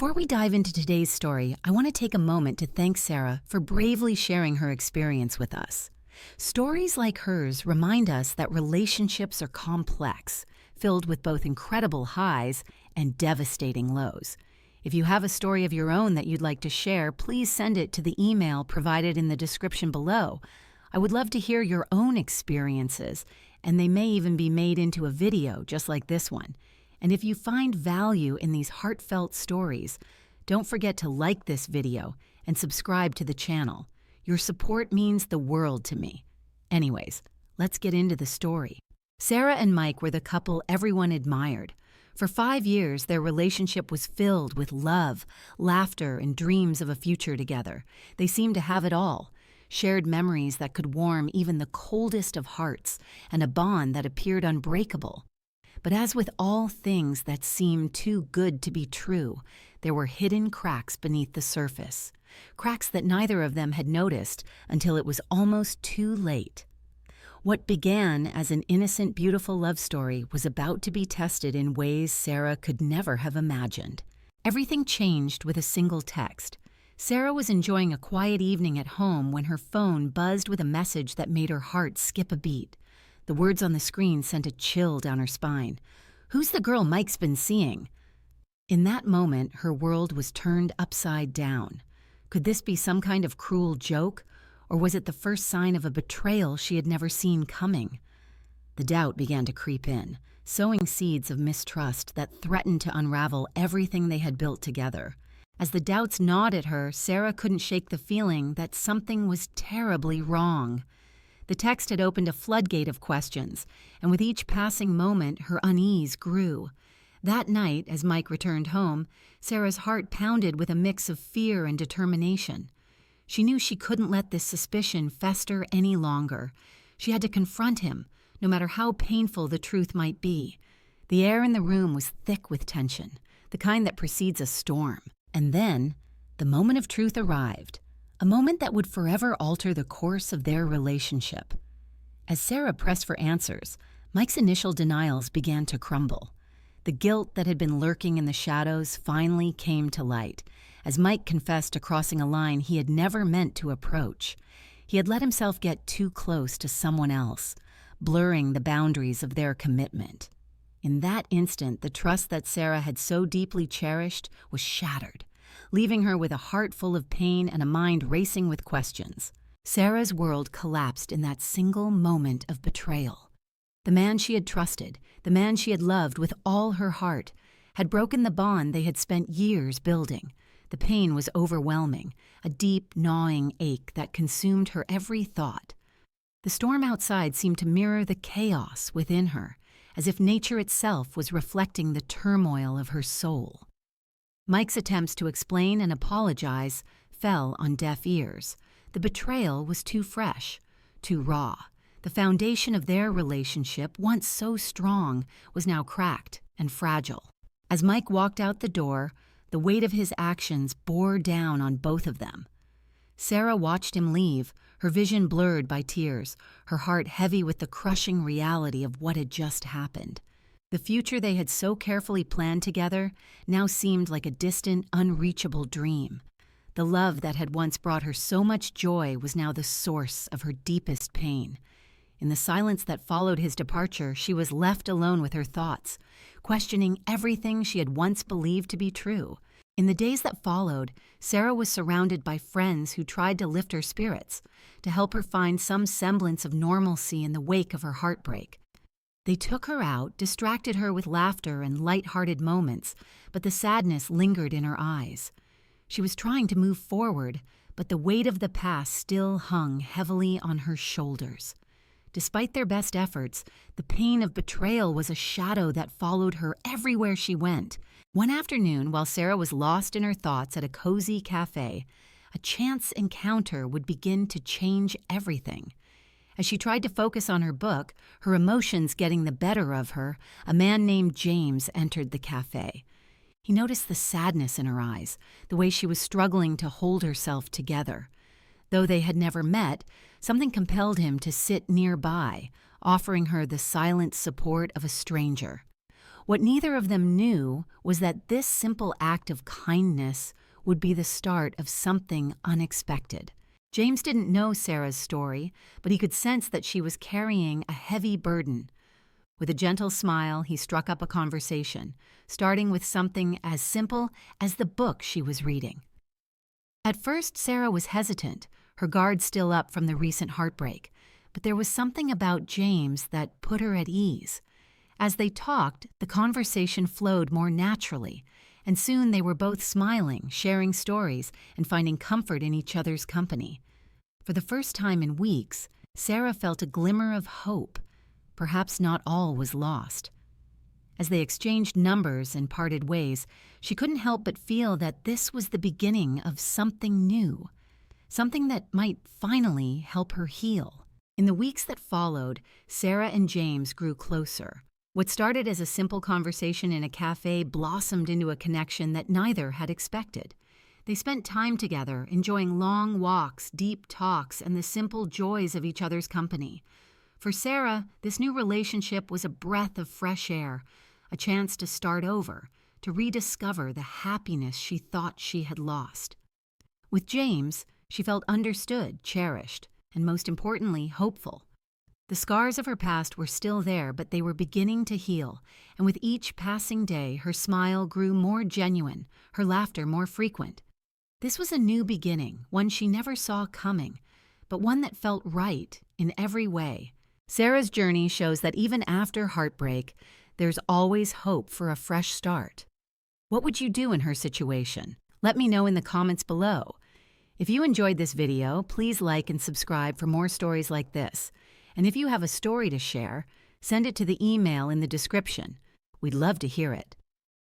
Before we dive into today's story, I want to take a moment to thank Sarah for bravely sharing her experience with us. Stories like hers remind us that relationships are complex, filled with both incredible highs and devastating lows. If you have a story of your own that you'd like to share, please send it to the email provided in the description below. I would love to hear your own experiences, and they may even be made into a video just like this one. And if you find value in these heartfelt stories, don't forget to like this video and subscribe to the channel. Your support means the world to me. Anyways, let's get into the story. Sarah and Mike were the couple everyone admired. For 5 years, their relationship was filled with love, laughter, and dreams of a future together. They seemed to have it all. Shared memories that could warm even the coldest of hearts, and a bond that appeared unbreakable. But as with all things that seemed too good to be true, there were hidden cracks beneath the surface. Cracks that neither of them had noticed until it was almost too late. What began as an innocent, beautiful love story was about to be tested in ways Sarah could never have imagined. Everything changed with a single text. Sarah was enjoying a quiet evening at home when her phone buzzed with a message that made her heart skip a beat. The words on the screen sent a chill down her spine. "Who's the girl Mike's been seeing?" In that moment, her world was turned upside down. Could this be some kind of cruel joke, or was it the first sign of a betrayal she had never seen coming? The doubt began to creep in, sowing seeds of mistrust that threatened to unravel everything they had built together. As the doubts gnawed at her, Sarah couldn't shake the feeling that something was terribly wrong. The text had opened a floodgate of questions, and with each passing moment, her unease grew. That night, as Mike returned home, Sarah's heart pounded with a mix of fear and determination. She knew she couldn't let this suspicion fester any longer. She had to confront him, no matter how painful the truth might be. The air in the room was thick with tension, the kind that precedes a storm. And then, the moment of truth arrived. A moment that would forever alter the course of their relationship. As Sarah pressed for answers, Mike's initial denials began to crumble. The guilt that had been lurking in the shadows finally came to light, as Mike confessed to crossing a line he had never meant to approach. He had let himself get too close to someone else, blurring the boundaries of their commitment. In that instant, the trust that Sarah had so deeply cherished was shattered, leaving her with a heart full of pain and a mind racing with questions. Sarah's world collapsed in that single moment of betrayal. The man she had trusted, the man she had loved with all her heart, had broken the bond they had spent years building. The pain was overwhelming, a deep, gnawing ache that consumed her every thought. The storm outside seemed to mirror the chaos within her, as if nature itself was reflecting the turmoil of her soul. Mike's attempts to explain and apologize fell on deaf ears. The betrayal was too fresh, too raw. The foundation of their relationship, once so strong, was now cracked and fragile. As Mike walked out the door, the weight of his actions bore down on both of them. Sarah watched him leave, her vision blurred by tears, her heart heavy with the crushing reality of what had just happened. The future they had so carefully planned together now seemed like a distant, unreachable dream. The love that had once brought her so much joy was now the source of her deepest pain. In the silence that followed his departure, she was left alone with her thoughts, questioning everything she had once believed to be true. In the days that followed, Sarah was surrounded by friends who tried to lift her spirits, to help her find some semblance of normalcy in the wake of her heartbreak. They took her out, distracted her with laughter and light-hearted moments, but the sadness lingered in her eyes. She was trying to move forward, but the weight of the past still hung heavily on her shoulders. Despite their best efforts, the pain of betrayal was a shadow that followed her everywhere she went. One afternoon, while Sarah was lost in her thoughts at a cozy cafe, a chance encounter would begin to change everything. As she tried to focus on her book, her emotions getting the better of her, a man named James entered the cafe. He noticed the sadness in her eyes, the way she was struggling to hold herself together. Though they had never met, something compelled him to sit nearby, offering her the silent support of a stranger. What neither of them knew was that this simple act of kindness would be the start of something unexpected. James didn't know Sarah's story, but he could sense that she was carrying a heavy burden. With a gentle smile, he struck up a conversation, starting with something as simple as the book she was reading. At first, Sarah was hesitant, her guard still up from the recent heartbreak, but there was something about James that put her at ease. As they talked, the conversation flowed more naturally, and soon they were both smiling, sharing stories, and finding comfort in each other's company. For the first time in weeks, Sarah felt a glimmer of hope. Perhaps not all was lost. As they exchanged numbers and parted ways, she couldn't help but feel that this was the beginning of something new, something that might finally help her heal. In the weeks that followed, Sarah and James grew closer. What started as a simple conversation in a cafe blossomed into a connection that neither had expected. They spent time together, enjoying long walks, deep talks, and the simple joys of each other's company. For Sarah, this new relationship was a breath of fresh air, a chance to start over, to rediscover the happiness she thought she had lost. With James, she felt understood, cherished, and most importantly, hopeful. The scars of her past were still there, but they were beginning to heal, and with each passing day, her smile grew more genuine, her laughter more frequent. This was a new beginning, one she never saw coming, but one that felt right in every way. Sarah's journey shows that even after heartbreak, there's always hope for a fresh start. What would you do in her situation? Let me know in the comments below. If you enjoyed this video, please like and subscribe for more stories like this. And if you have a story to share, send it to the email in the description. We'd love to hear it.